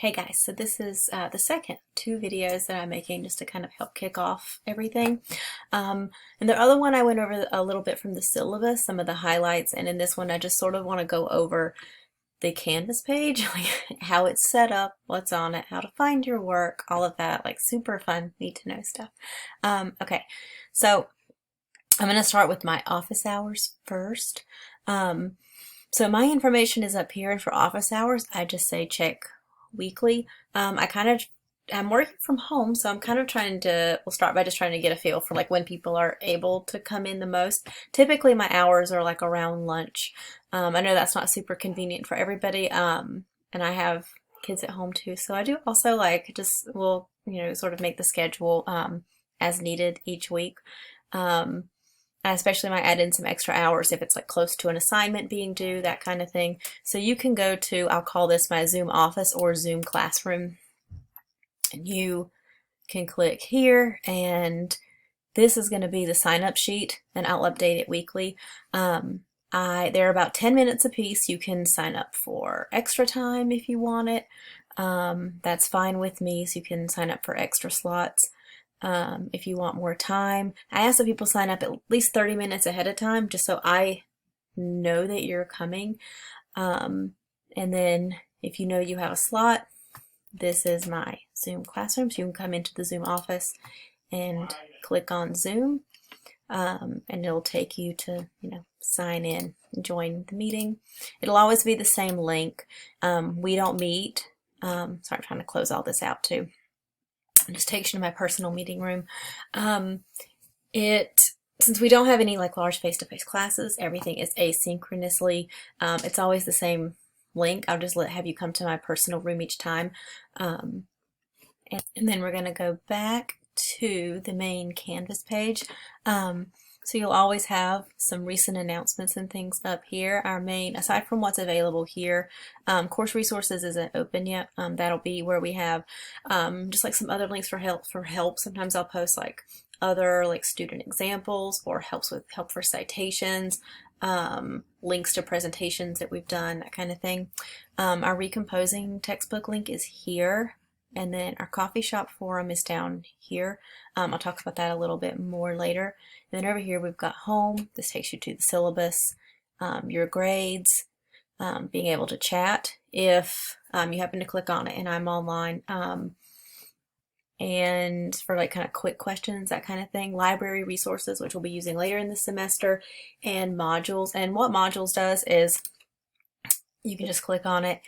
Hey guys, so this is the second two videos that I'm making just to kind of help kick off everything. And the other one I went over a little bit from the syllabus, some of the highlights, and in this one I just sort of want to go over the Canvas page, like how it's set up, what's on it, how to find your work, all of that, like super fun, need to know stuff. Okay, so I'm going to start with my office hours first. So my information is up here, and for office hours, I just say check weekly. I'm working from home, so I'm kind of we'll start by just trying to get a feel for like when people are able to come in the most. Typically my hours are like around lunch. I know that's not super convenient for everybody, and I have kids at home too, so I do also will sort of make the schedule as needed each week. I especially might add in some extra hours if it's like close to an assignment being due, that kind of thing. So you can go to, I'll call this my Zoom office or Zoom classroom, and you can click here, and this is going to be the sign up sheet, and I'll update it weekly. They're about 10 minutes a piece. You can sign up for extra time if you want it. That's fine with me, so you can sign up for extra slots. If you want more time. I ask that people sign up at least 30 minutes ahead of time just so I know that you're coming. And then if you know you have a slot, this is my Zoom classroom. So you can come into the Zoom office and click on Zoom, and it'll take you to, sign in and join the meeting. It'll always be the same link. We don't meet. Sorry, I'm trying to close all this out too. It just takes you to my personal meeting room. Since we don't have any like large face-to-face classes, everything is asynchronously. It's always the same link. I'll just have you come to my personal room each time. And then we're going to go back to the main Canvas page. So you'll always have some recent announcements and things up here. Our main, aside from what's available here, course resources isn't open yet. That'll be where we have just like some other links for help. Sometimes I'll post like other like student examples or help for citations, links to presentations that we've done, that kind of thing. Our recomposing textbook link is here. And then our coffee shop forum is down here. I'll talk about that a little bit more later. And then over here we've got home. This takes you to the syllabus, your grades, being able to chat if you happen to click on it and I'm online. And for like kind of quick questions, that kind of thing. Library resources, which we'll be using later in the semester, and modules. And what modules does is you can just click on it,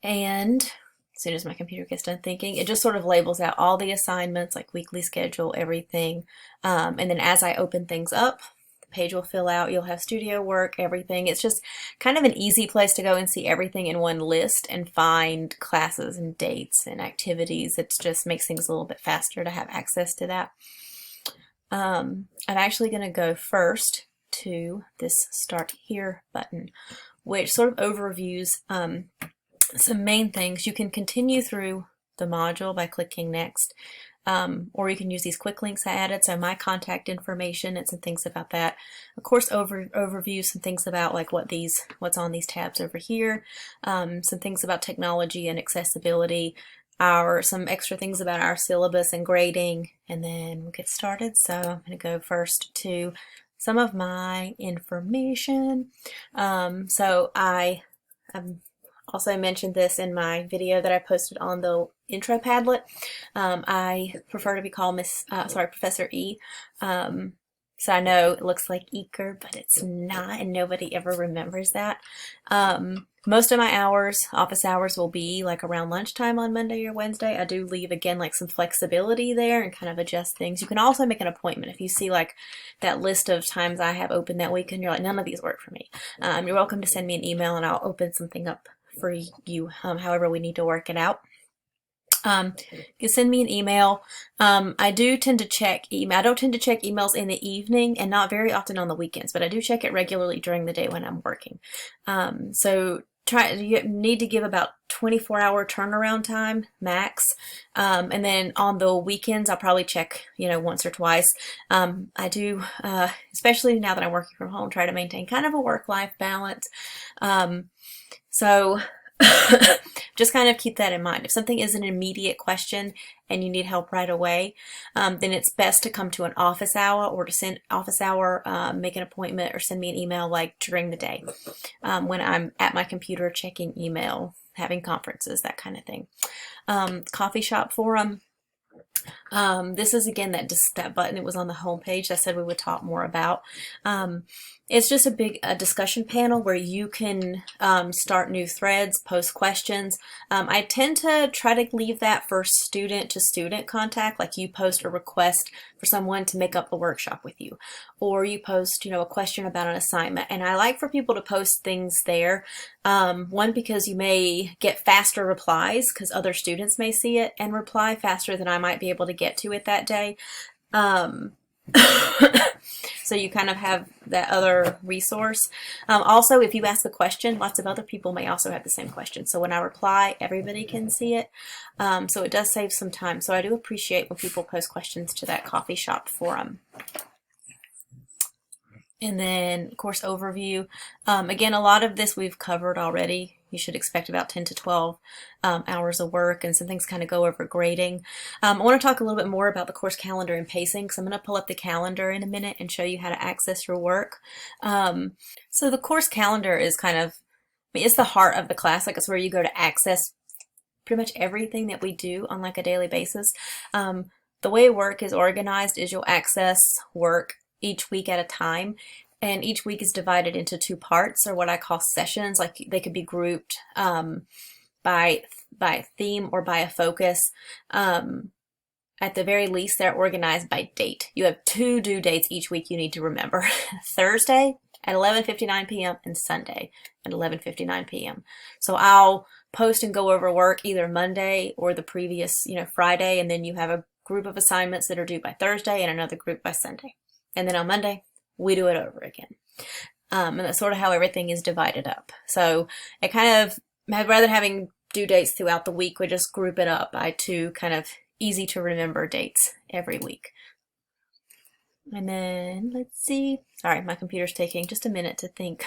and as soon as my computer gets done thinking, it just sort of labels out all the assignments, like weekly schedule, everything. And then as I open things up, the page will fill out. You'll have studio work, everything. It's just kind of an easy place to go and see everything in one list and find classes and dates and activities. It just makes things a little bit faster to have access to that. I'm actually going to go first to this Start Here button, which sort of overviews some main things. You can continue through the module by clicking next, or you can use these quick links I added. So my contact information and some things about that. Of course, overview, some things about like what's on these tabs over here, some things about technology and accessibility, some extra things about our syllabus and grading, and then we'll get started. So I'm going to go first to some of my information. So I also mentioned this in my video that I posted on the intro Padlet. I prefer to be called Professor E. So I know it looks like Eker, but it's not, and nobody ever remembers that. Most of my office hours, will be like around lunchtime on Monday or Wednesday. I do leave, again, like some flexibility there and kind of adjust things. You can also make an appointment if you see like that list of times I have open that week and you're like, none of these work for me. You're welcome to send me an email and I'll open something up for you, however we need to work it out. You can send me an email. I do tend to check email. I don't tend to check emails in the evening and not very often on the weekends, but I do check it regularly during the day when I'm working. So you need to give about 24-hour turnaround time max. And then on the weekends, I'll probably check, once or twice. I do, especially now that I'm working from home, try to maintain kind of a work-life balance. So Just kind of keep that in mind. If something is an immediate question and you need help right away, then it's best to come to an office hour or to send office hour, make an appointment or send me an email like during the day when I'm at my computer checking email, having conferences, that kind of thing. Coffee shop forum. This is again that button. It was on the home page that said we would talk more about. It's just a discussion panel where you can start new threads, post questions. I tend to try to leave that for student to student contact, like you post a request for someone to make up a workshop with you, or you post, a question about an assignment. And I like for people to post things there. One, because you may get faster replies because other students may see it and reply faster than I might be able to get to it that day. So you kind of have that other resource. Also, if you ask a question, lots of other people may also have the same question. So when I reply, everybody can see it. So it does save some time. So I do appreciate when people post questions to that coffee shop forum. And then course overview. Again, a lot of this we've covered already. You should expect about 10 to 12 hours of work, and some things kind of go over grading. I want to talk a little bit more about the course calendar and pacing, because I'm going to pull up the calendar in a minute and show you how to access your work. So the course calendar is kind of, it's the heart of the class. Like, it's where you go to access pretty much everything that we do on like a daily basis. The way work is organized is you'll access work each week at a time, and each week is divided into 2 parts, or what I call sessions. Like, they could be grouped by theme or by a focus. At the very least, they're organized by date. You have 2 due dates each week you need to remember. Thursday at 11:59 p.m. and Sunday at 11:59 p.m. So I'll post and go over work either Monday or the previous, Friday, and then you have a group of assignments that are due by Thursday and another group by Sunday. And then on Monday, we do it over again. And that's sort of how everything is divided up. So I kind of, rather than having due dates throughout the week, we just group it up by 2 kind of easy to remember dates every week. And then let's see. Sorry, my computer's taking just a minute to think.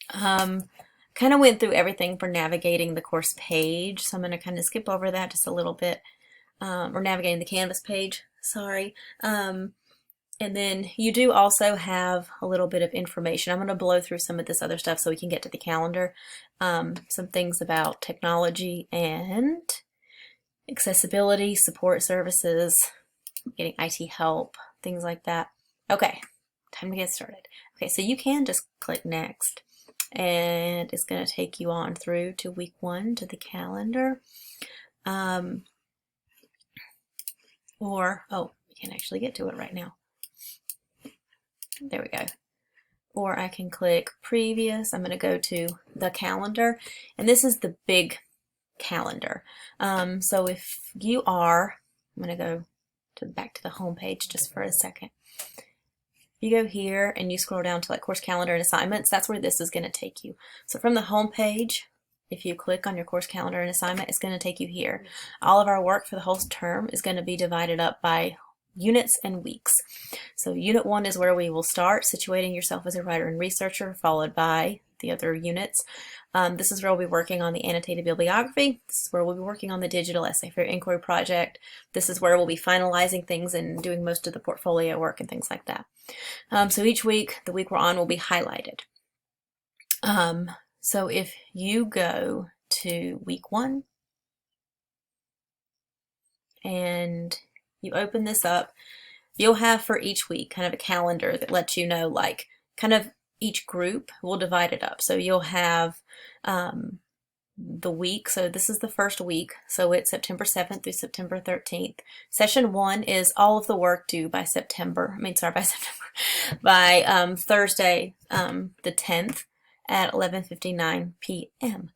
Kind of went through everything for navigating the course page. So I'm going to kind of skip over that just a little bit. Or navigating the Canvas page, sorry. And then you do also have a little bit of information. I'm going to blow through some of this other stuff so we can get to the calendar. Some things about technology and accessibility, support services, getting IT help, things like that. Okay, time to get started. Okay, so you can just click next, and it's going to take you on through to week 1 to the calendar. Or, we can't actually get to it right now. There we go. Or I can click previous. I'm going to go to the calendar, and this is the big calendar. So if you are, I'm going to go back to the home page just for a second. You go here and you scroll down to like course calendar and assignments. That's where this is going to take you. So from the home page, if you click on your course calendar and assignment, it's going to take you here. All of our work for the whole term is going to be divided up by units and weeks. So unit 1 is where we will start, situating yourself as a writer and researcher, followed by the other units. This is where we'll be working on the annotated bibliography. This is where we'll be working on the digital essay for your inquiry project. This is where we'll be finalizing things and doing most of the portfolio work and things like that. So each week, the week we're on will be highlighted. So if you go to week 1 and you open this up, you'll have for each week kind of a calendar that lets you know, like, kind of each group, we'll divide it up. So you'll have the week. So this is the first week. So it's September 7th through September 13th. Session 1 is all of the work due by by Thursday, the 10th at 11:59 p.m.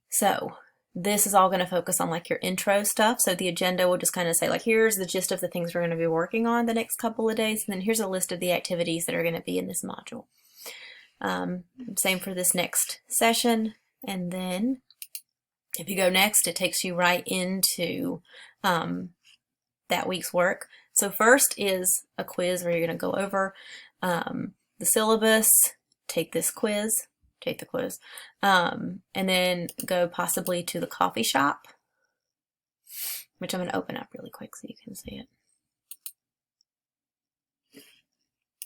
So this is all going to focus on like your intro stuff. So the agenda will just kind of say like, here's the gist of the things we're going to be working on the next couple of days. And then here's a list of the activities that are going to be in this module. Same for this next session. And then if you go next, it takes you right into that week's work. So first is a quiz where you're going to go over the syllabus, take this quiz, take the quiz, and then go possibly to the coffee shop, which I'm going to open up really quick so you can see it.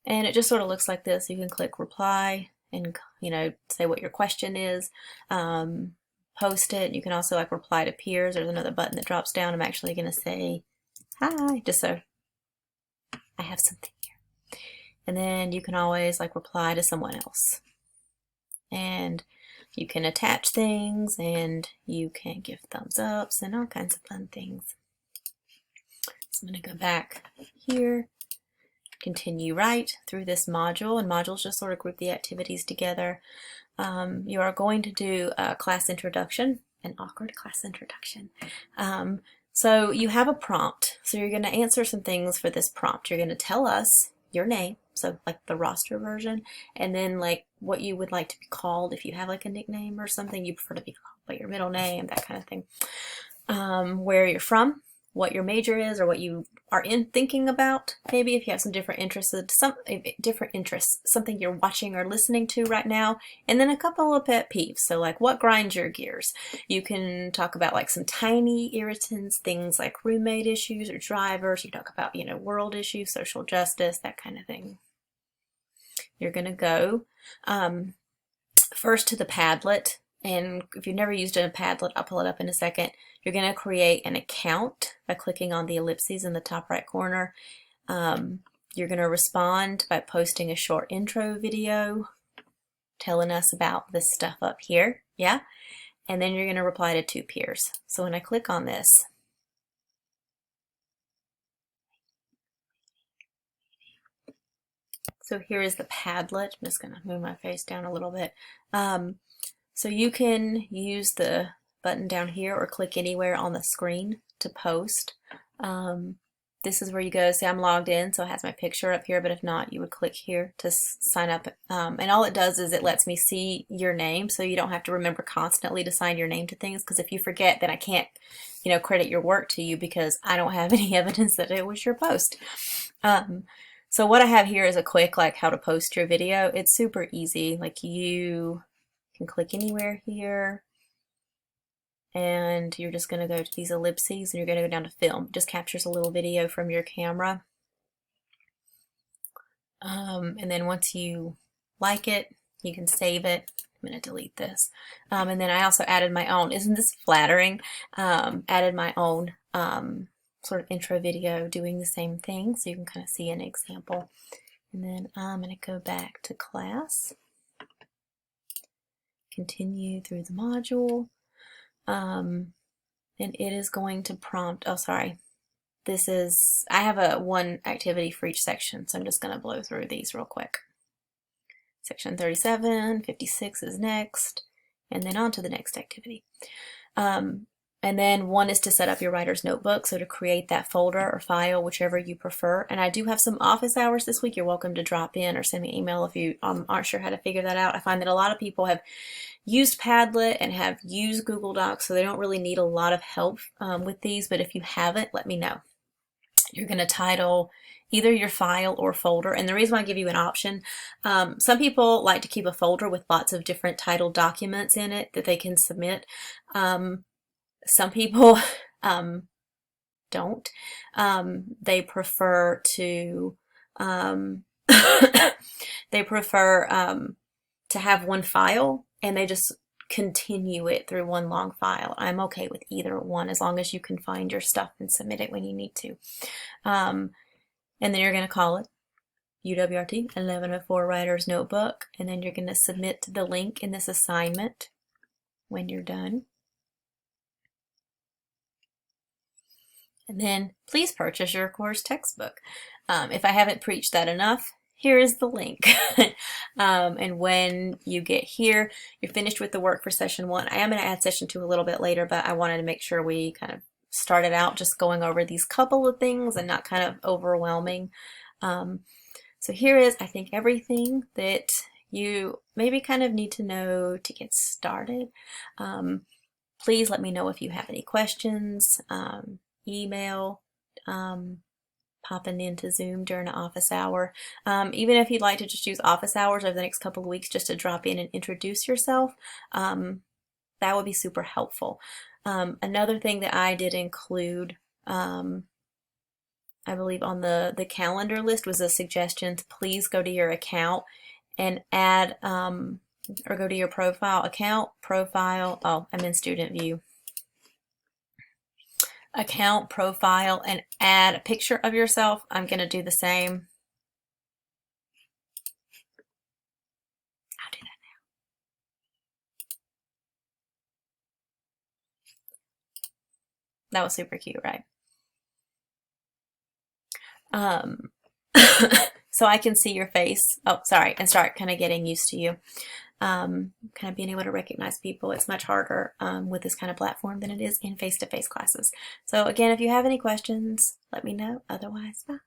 And it just sort of looks like this. You can click reply and, you know, say what your question is, post it. You can also like reply to peers. There's another button that drops down. I'm actually going to say hi, just so I have something here. And then you can always like reply to someone else. And you can attach things and you can give thumbs ups and all kinds of fun things. So I'm going to go back here. Continue right through this module, and modules just sort of group the activities together. You are going to do a class introduction, an awkward class introduction. So you have a prompt. So you're going to answer some things for this prompt. You're going to tell us your name, so like the roster version, and then like what you would like to be called if you have like a nickname or something you prefer to be called, like your middle name, that kind of thing. Where you're from, what your major is, or what you are thinking about. Maybe if you have some different interests, something you're watching or listening to right now, and then a couple of pet peeves. So like what grinds your gears. You can talk about like some tiny irritants, things like roommate issues or drivers. You talk about, you know, world issues, social justice, that kind of thing. You're gonna go first to the Padlet. And if you've never used a Padlet, I'll pull it up in a second. You're going to create an account by clicking on the ellipses in the top right corner. You're going to respond by posting a short intro video telling us about this stuff up here. Yeah. And then you're going to reply to 2 peers. So when I click on this, so here is the Padlet. I'm just going to move my face down a little bit. So you can use the button down here or click anywhere on the screen to post. This is where you go. See, I'm logged in, so it has my picture up here, but if not, you would click here to sign up. And all it does is it lets me see your name, so you don't have to remember constantly to sign your name to things, because if you forget, then I can't, you know, credit your work to you because I don't have any evidence that it was your post. So what I have here is a quick, like, how to post your video. It's super easy. Like, you can click anywhere here, and you're just going to go to these ellipses and you're going to go down to film. It just captures a little video from your camera. And then once you like it, you can save it. I'm going to delete this. And then I also added my own, isn't this flattering? Added my own sort of intro video doing the same thing, so you can kind of see an example. And then I'm going to go back to class. Continue through the module. And it is going to prompt, oh sorry, this is, I have one activity for each section, so I'm just going to blow through these real quick. Section 37, 56 is next, and then on to the next activity. And then one is to set up your writer's notebook, so to create that folder or file, whichever you prefer. And I do have some office hours this week. You're welcome to drop in or send me an email if you aren't sure how to figure that out. I find that a lot of people have used Padlet and have used Google Docs, so they don't really need a lot of help with these, but if you haven't, let me know. You're going to title either your file or folder, and the reason why I give you an option, some people like to keep a folder with lots of different titled documents in it that they can submit. Some people don't. They prefer to to have one file, and they just continue it through one long file. I'm okay with either one as long as you can find your stuff and submit it when you need to. And then you're going to call it UWRT 1104 Writer's Notebook, and then you're going to submit the link in this assignment when you're done. And then please purchase your course textbook. If I haven't preached that enough, here is the link. And when you get here, you're finished with the work for session 1. I am going to add session 2 a little bit later, but I wanted to make sure we kind of started out just going over these couple of things and not kind of overwhelming. So here is, I think, everything that you maybe kind of need to know to get started. Please let me know if you have any questions. Email, popping into Zoom during an office hour. Even if you'd like to just use office hours over the next couple of weeks just to drop in and introduce yourself, that would be super helpful. Another thing that I did include, I believe on the calendar list, was a suggestion to please go to your account and add, or go to your profile, oh, I'm in student view. Account, profile, and add a picture of yourself. I'm going to do the same. I'll do that now. That was super cute, right? So I can see your face. Oh, sorry, and start kind of getting used to you. Kind of being able to recognize people. It's much harder with this kind of platform than it is in face-to-face classes. So again, if you have any questions, let me know. Otherwise, bye.